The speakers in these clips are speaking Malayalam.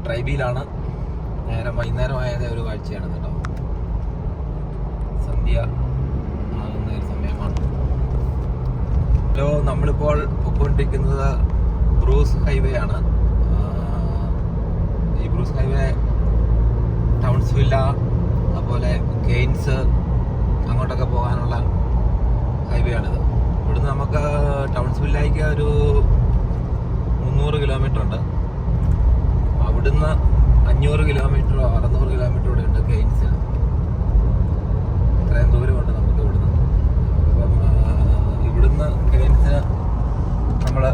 ട്രൈബിയിലാണ്. വൈകുന്നേരം ആയതേ ഒരു കാഴ്ചയാണ് കേട്ടോ. സന്ധ്യ ആകുന്ന ഒരു സമയമാണ്. ഹലോ, നമ്മളിപ്പോൾ പൊയ്ക്കൊണ്ടിരിക്കുന്നത് ബ്രൂസ് ഹൈവേ ആണ്. ഈ ബ്രൂസ് ഹൈവേ ടൗൺസ്വില്ല, അതുപോലെ കെയ്ൻസ് അങ്ങോട്ടൊക്കെ പോകാനുള്ള ഹൈവേ ആണിത്. ഇവിടുന്ന് നമുക്ക് ടൗൺസ്വില്ലയ്ക്ക് ഒരു 300 കിലോമീറ്റർ ഉണ്ട്. അവിടുന്ന് 500 കിലോമീറ്ററോ 600 കിലോമീറ്റർ കൂടെ ഉണ്ട് കെയ്ൻസിന്. ഇത്രയും ദൂരമുണ്ട് നമുക്ക് ഇവിടുന്ന്. അപ്പം ഇവിടുന്ന് കെയ്ൻസിന് നമ്മൾ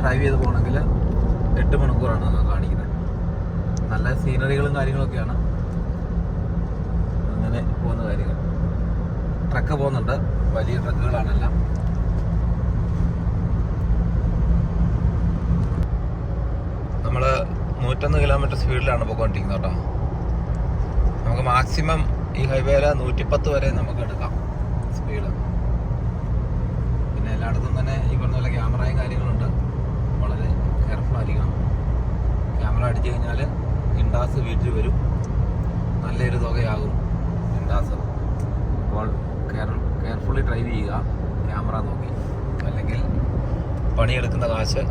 ഡ്രൈവ് ചെയ്ത് പോകണമെങ്കിൽ 8 മണിക്കൂറാണ് നമുക്ക് കാണിക്കുന്നത്. നല്ല സീനറികളും കാര്യങ്ങളൊക്കെയാണ്. അങ്ങനെ പോകുന്ന കാര്യങ്ങൾ. ട്രക്ക് പോകുന്നുണ്ട്, വലിയ ട്രക്കുകളാണെല്ലാം. നമ്മൾ 101 കിലോമീറ്റർ സ്പീഡിലാണ് പോയിക്കൊണ്ടിരിക്കുന്നത് കേട്ടോ. നമുക്ക് മാക്സിമം ഈ ഹൈവേയിൽ 110 വരെ നമുക്ക് എടുക്കാം സ്പീഡ്. പിന്നെ എല്ലായിടത്തും തന്നെ ഈ പറഞ്ഞ പോലെ ക്യാമറയും കാര്യങ്ങളുണ്ട്. വളരെ കെയർഫുൾ ആയിരിക്കണം. ക്യാമറ അടിച്ചു കഴിഞ്ഞാൽ ഇൻഡാസ് വീട്ടിൽ വരും. നല്ലൊരു തുകയാകും ഇൻഡാസ്. അപ്പോൾ കെയർഫുള്ളി ഡ്രൈവ് ചെയ്യുക, ക്യാമറ നോക്കി. അല്ലെങ്കിൽ പണിയെടുക്കുന്ന കാശ്.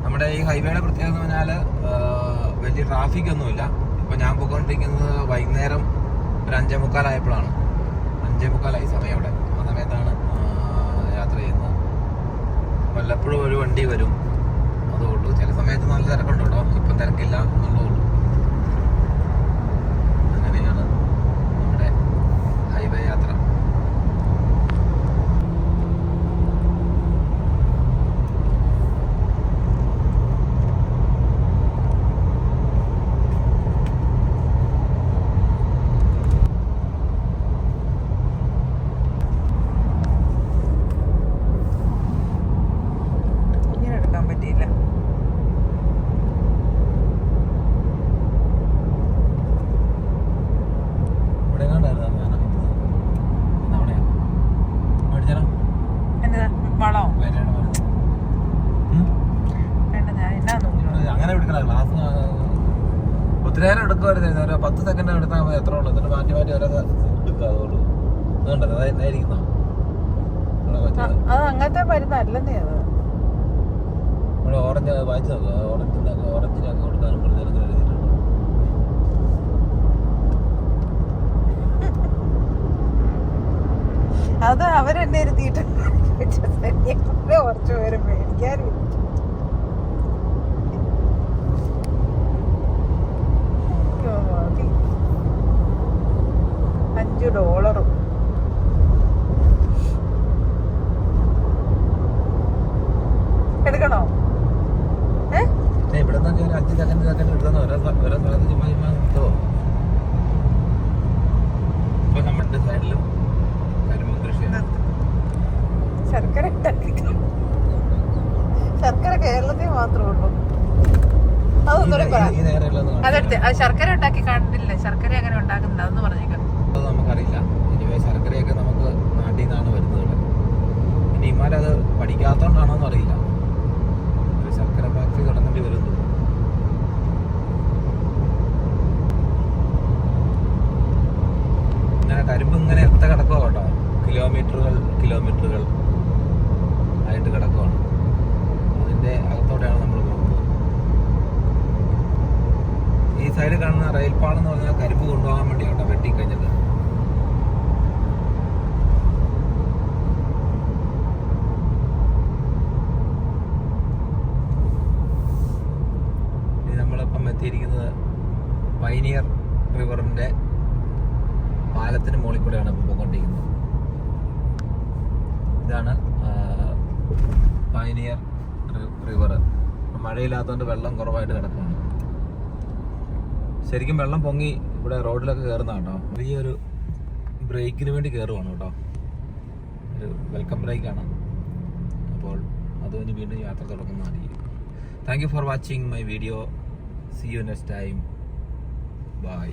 നമ്മുടെ ഈ ഹൈവേയുടെ പ്രത്യേകത എന്ന് പറഞ്ഞാൽ വലിയ ട്രാഫിക് ഒന്നുമില്ല. ഇപ്പം ഞാൻ പോയിക്കൊണ്ടിരിക്കുന്നത് വൈകുന്നേരം ഒരു 5:45 ആയപ്പോഴാണ്. 5:45 സമയം അവിടെ. ആ സമയത്താണ് യാത്ര ചെയ്യുന്നത്. വല്ലപ്പോഴും ഒരു വണ്ടി വരും, അതുകൊള്ളൂ. ചില സമയത്ത് നല്ല തിരക്കുണ്ട് കേട്ടോ. ഇപ്പം തിരക്കില്ല എന്നുള്ളതുള്ളൂ. അങ്ങനെയാണ് നമ്മുടെ ഹൈവേ യാത്ര. അങ്ങനെ എടുക്കണം. ഗ്ലാസ് ഒത്തിരി നേരം എടുക്കുമായിരുന്നു. ഒരു 10 സെക്കൻഡ് എടുത്താൽ മതി. എത്ര ഉള്ളു? എന്നിട്ട് മാറ്റി മാറ്റി ഓരോ എടുക്കുക. അതുള്ളൂ. അതുകൊണ്ടല്ലോ അതായിരിക്കുന്നോ അങ്ങനത്തെ മരുന്നല്ലേ അത്. ഇവിടെ ഓറഞ്ച് വായിച്ചു നോക്കുക. ഓറഞ്ചിനൊക്കെ കൊടുക്കാനും പറഞ്ഞാൽ എഴുതിയിട്ടുണ്ട്. അത് അവരെന്നെ ഇരുത്തിയിട്ട് കുറച്ചു പേര് മേടിക്കാനും. $5 എടുക്കണോ? ഇവിടെ നിന്നൊക്കെ ഒരു 5 സെക്കൻഡ് എടുക്കുന്ന ഓരോ സ്ഥലത്ത് ചുമ്മാ കിട്ടുമോ? ഇപ്പൊ നമ്മുടെ സൈഡിലും കരിമ്പ് കൃഷിയാണ്. ശർക്കര കേരളത്തിൽ മാത്രമേ ഉള്ളൂ. അതൊന്നുകൂടെ അതെടുത്ത് അത് ശർക്കര ഉണ്ടാക്കി കണ്ടില്ലേ? ശർക്കര എങ്ങനെ ഉണ്ടാക്കുന്നത് അതൊന്ന് പറഞ്ഞേക്കാം. അത് നമുക്കറിയില്ല. ഇനിവേ ശർക്കരയൊക്കെ നമുക്ക് നാട്ടിൽ നിന്നാണ് വരുന്നത്. ഇനി ഇമാരത് പഠിക്കാത്തതുകൊണ്ടാണോന്ന് അറിയില്ല. ഒരു ശർക്കര ഫാക്ടറി തുടങ്ങേണ്ടി വരുന്നു. ഇങ്ങനെ കരിമ്പ് ഇങ്ങനെ എത്ര കിടക്കുക കേട്ടോ. കിലോമീറ്ററുകൾ ആയിട്ട് കിടക്കുകയാണ്. അതിൻ്റെ അകത്തോടെയാണ് നമ്മൾ പോകുന്നത്. ഈ സൈഡ് കാണുന്ന റെയിൽപാളം എന്ന് പറഞ്ഞാൽ കരിമ്പ് കൊണ്ടുപോകാൻ വേണ്ടി കേട്ടോ, വെട്ടിക്കഴിഞ്ഞത്. ഇനി നമ്മളിപ്പം എത്തിയിരിക്കുന്നത് പൈനിയർ റിവറിൻ്റെ പാലത്തിന് മുകളിൽ കൂടെയാണ് ഇപ്പോൾ പോയിക്കൊണ്ടിരിക്കുന്നത്. ഇതാണ് പൈനിയർ റിവർ. മഴയില്ലാത്തതുകൊണ്ട് വെള്ളം കുറവായിട്ട് കിടക്കുകയാണ്. ശരിക്കും വെള്ളം പൊങ്ങി ഇവിടെ റോഡിലൊക്കെ കയറുന്ന കേട്ടോ. വലിയൊരു ബ്രേക്കിന് വേണ്ടി കയറുവാണ് കേട്ടോ. ഒരു വെൽക്കം ബ്രേക്കാണ്. അപ്പോൾ അത് കഴിഞ്ഞ് വീണ്ടും യാത്ര തുടങ്ങുന്നതായിരിക്കും. Thank you for watching my video. See you next time. By.